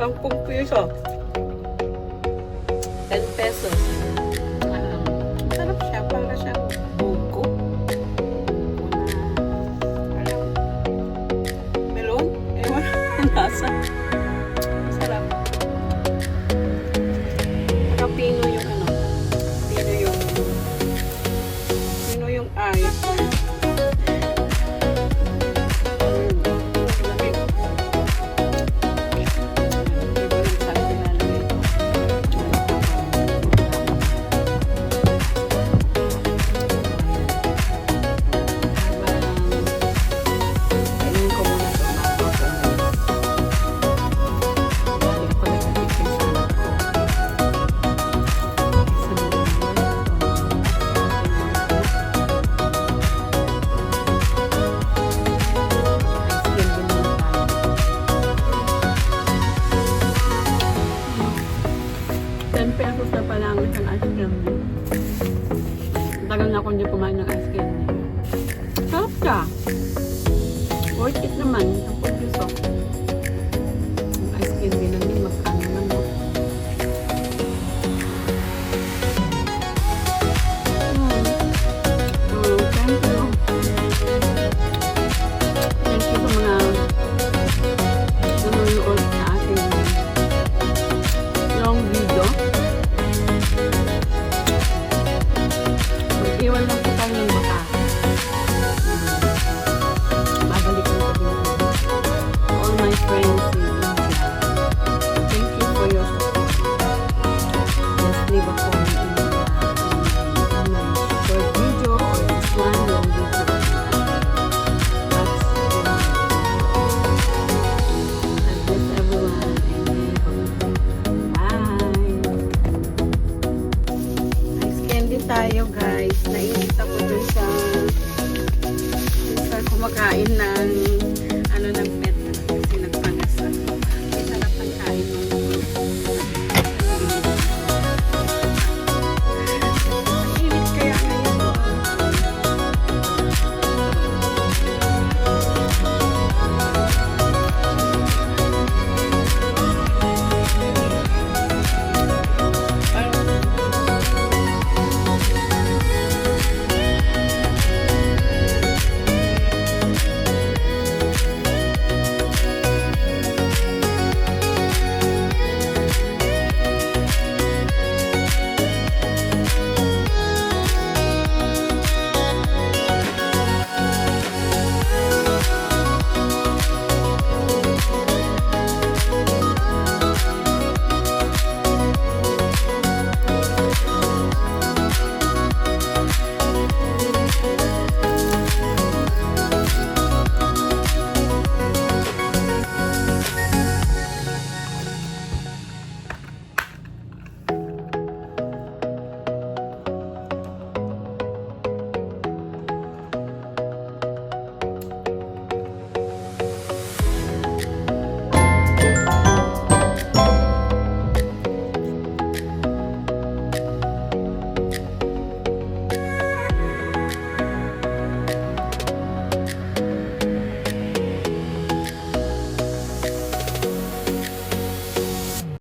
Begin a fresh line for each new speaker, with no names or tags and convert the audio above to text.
10 piso. 10 pesos. Sarap siya. Para siyang buko. Parang melon? Ewan. Nasa. Sarap. Pino yung ano. Pino yung ice. Pesos na pala ang isang ice cream. Tagal na ako hindi kumain ng ice cream. Sarap siya. Worth it naman.